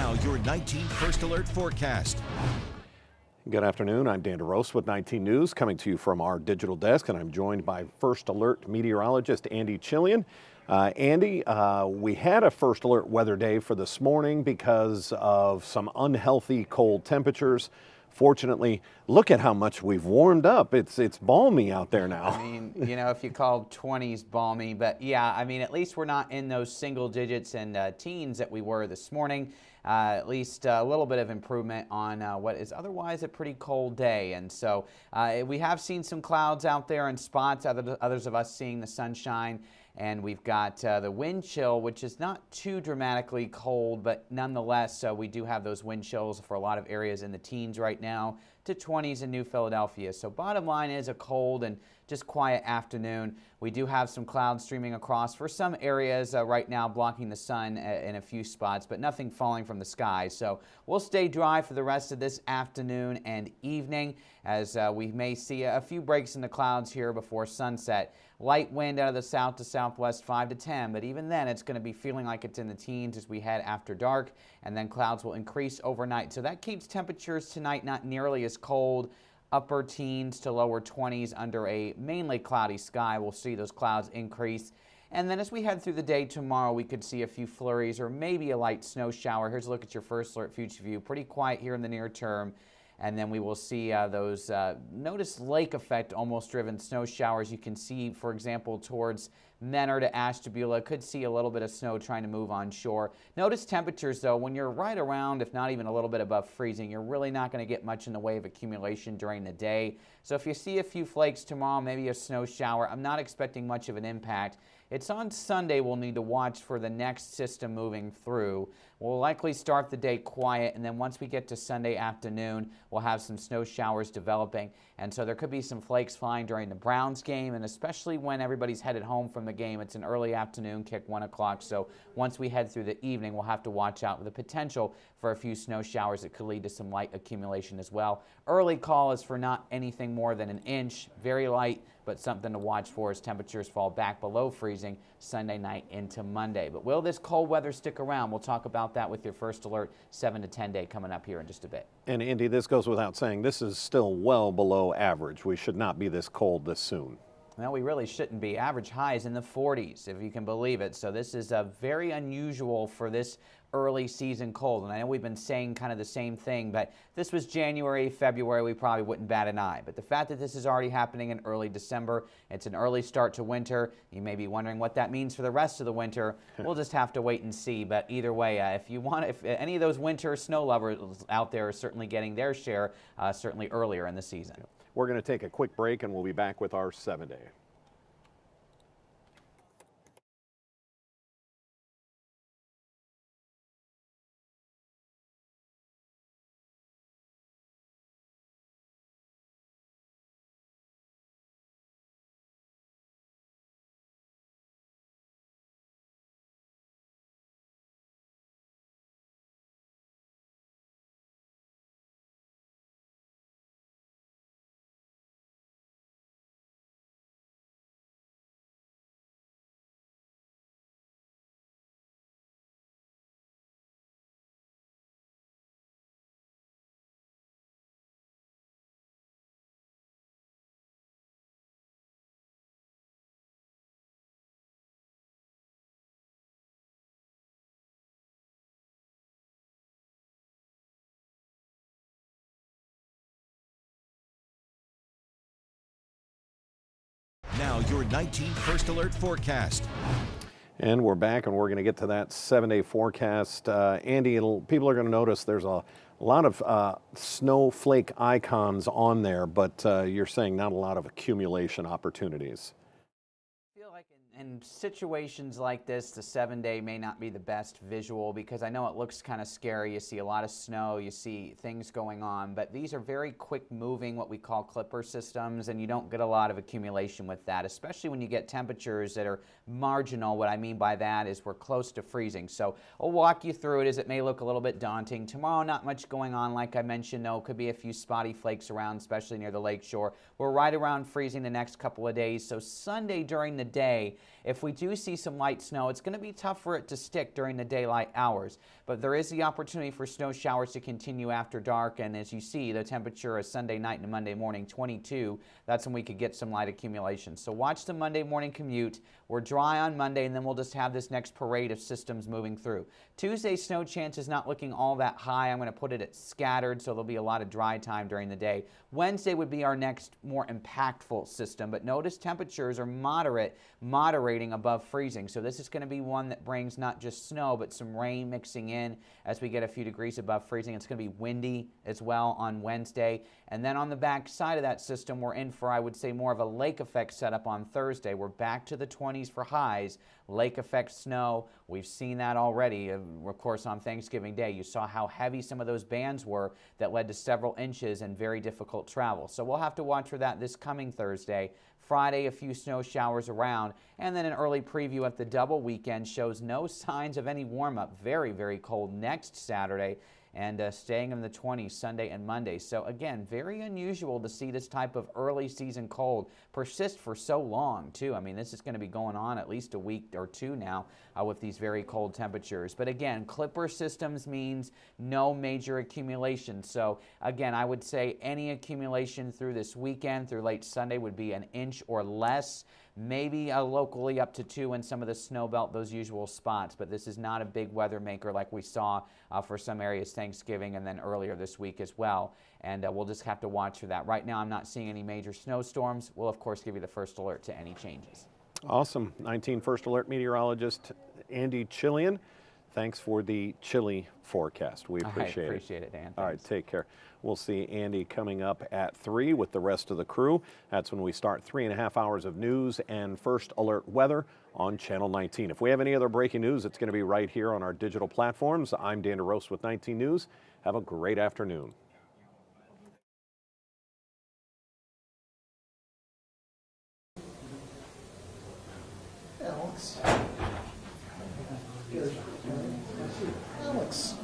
Now your 19 First Alert forecast. Good afternoon. I'm Dan DeRose with 19 News, coming to you from our digital desk, and I'm joined by First Alert meteorologist Andy Chilian. Andy, we had a First Alert weather day for this morning because of some unhealthy cold temperatures. Fortunately, look at how much we've warmed up. It's balmy out there now. I mean, you know, if you call 20s balmy, but yeah, I mean, at least we're not in those single digits and teens that we were this morning. At least a little bit of improvement on what is otherwise a pretty cold day. And so we have seen some clouds out there in spots, others of us seeing the sunshine. And we've got the wind chill, which is not too dramatically cold, but nonetheless, we do have those wind chills for a lot of areas in the teens right now to 20s in New Philadelphia. So bottom line is a cold and just quiet afternoon. We do have some clouds streaming across for some areas right now, blocking the sun in a few spots, but nothing falling from the sky. So we'll stay dry for the rest of this afternoon and evening, as we may see a few breaks in the clouds here before sunset. Light wind out of the south to southwest 5 to 10, but even then it's going to be feeling like it's in the teens as we head after dark, and then clouds will increase overnight. So that keeps temperatures tonight not nearly as cold. Upper teens to lower 20s under a mainly cloudy sky. We'll see those clouds increase. And then as we head through the day tomorrow, we could see a few flurries or maybe a light snow shower. Here's a look at your First Alert Future View. Pretty quiet here in the near term. And then we will see those, notice lake effect, almost driven snow showers. You can see, for example, towards Menor to Ashtabula, could see a little bit of snow trying to move on shore. Notice temperatures, though, when you're right around, if not even a little bit above freezing, you're really not going to get much in the way of accumulation during the day. So if you see a few flakes tomorrow, maybe a snow shower, I'm not expecting much of an impact. It's on Sunday we'll need to watch for the next system moving through. We'll likely start the day quiet, and then once we get to Sunday afternoon, we'll have some snow showers developing. And so there could be some flakes flying during the Browns game, and especially when everybody's headed home from the game. It's an early afternoon kick, 1 o'clock. So once we head through the evening, we'll have to watch out for the potential for a few snow showers that could lead to some light accumulation as well. Early call is for not anything more than an inch, very light, but something to watch for as temperatures fall back below freezing Sunday night into Monday. But will this cold weather stick around? We'll talk about that with your First Alert 7 to 10 day coming up here in just a bit. And Andy, this goes without saying, this is still well below average. We should not be this cold this soon. Well, we really shouldn't be. Average highs in the 40s, if you can believe it. So this is very unusual for this early season cold. And I know we've been saying kind of the same thing, but this was January, February, we probably wouldn't bat an eye. But the fact that this is already happening in early December, it's an early start to winter. You may be wondering what that means for the rest of the winter. We'll just have to wait and see. But either way, if any of those winter snow lovers out there are certainly getting their share, certainly earlier in the season. We're going to take a quick break, and we'll be back with our 7-day. Now your 19 First Alert forecast. And we're back, and we're going to get to that 7-day forecast. Andy, people are going to notice there's a lot of snowflake icons on there, but you're saying not a lot of accumulation opportunities. I feel like in situations like this, the 7-day may not be the best visual because I know it looks kind of scary. You see a lot of snow, you see things going on, but these are very quick moving, what we call clipper systems, and you don't get a lot of accumulation with that, especially when you get temperatures that are marginal. What I mean by that is we're close to freezing. So I'll walk you through it as it may look a little bit daunting. Tomorrow, not much going on. Like I mentioned, though, could be a few spotty flakes around, especially near the lake shore. We're right around freezing the next couple of days. So Sunday during the day, If we do see some light snow, it's going to be tough for it to stick during the daylight hours, but there is the opportunity for snow showers to continue after dark. And as you see, the temperature is Sunday night and Monday morning 22. That's when we could get some light accumulation. So watch the Monday morning commute. We're dry on Monday, and then we'll just have this next parade of systems moving through. Tuesday's snow chance is not looking all that high. I'm going to put it at scattered, so there'll be a lot of dry time during the day. Wednesday would be our next more impactful system, but notice temperatures are moderating above freezing. So this is going to be one that brings not just snow, but some rain mixing in as we get a few degrees above freezing. It's going to be windy as well on Wednesday. And then on the back side of that system, we're in for, I would say, more of a lake effect setup on Thursday. We're back to the 20s for highs, lake effect snow. We've seen that already, of course, on Thanksgiving Day. You saw how heavy some of those bands were that led to several inches and very difficult travel. So we'll have to watch for that this coming Thursday. Friday, a few snow showers around, and then an early preview of the double weekend shows no signs of any warm-up. Very, very cold next Saturday, and staying in the 20s Sunday and Monday. So again, very unusual to see this type of early season cold persist for so long too. I mean, this is going to be going on at least a week or two now with these very cold temperatures. But again, Clipper systems means no major accumulation. So again, I would say any accumulation through this weekend, through late Sunday, would be an inch or less. Maybe locally up to 2 in some of the snow belt, those usual spots, but this is not a big weather maker like we saw for some areas Thanksgiving and then earlier this week as well. And we'll just have to watch for that. Right now, I'm not seeing any major snowstorms. We'll, of course, give you the first alert to any changes. Awesome. 19 First Alert meteorologist Andy Chillian. Thanks for the chilly forecast. We appreciate it. I appreciate it, Dan. Thanks. All right, take care. We'll see Andy coming up at 3 with the rest of the crew. That's when we start 3.5 hours of news and First Alert weather on Channel 19. If we have any other breaking news, it's going to be right here on our digital platforms. I'm Dan DeRosa with 19 News. Have a great afternoon. Alex. Alex.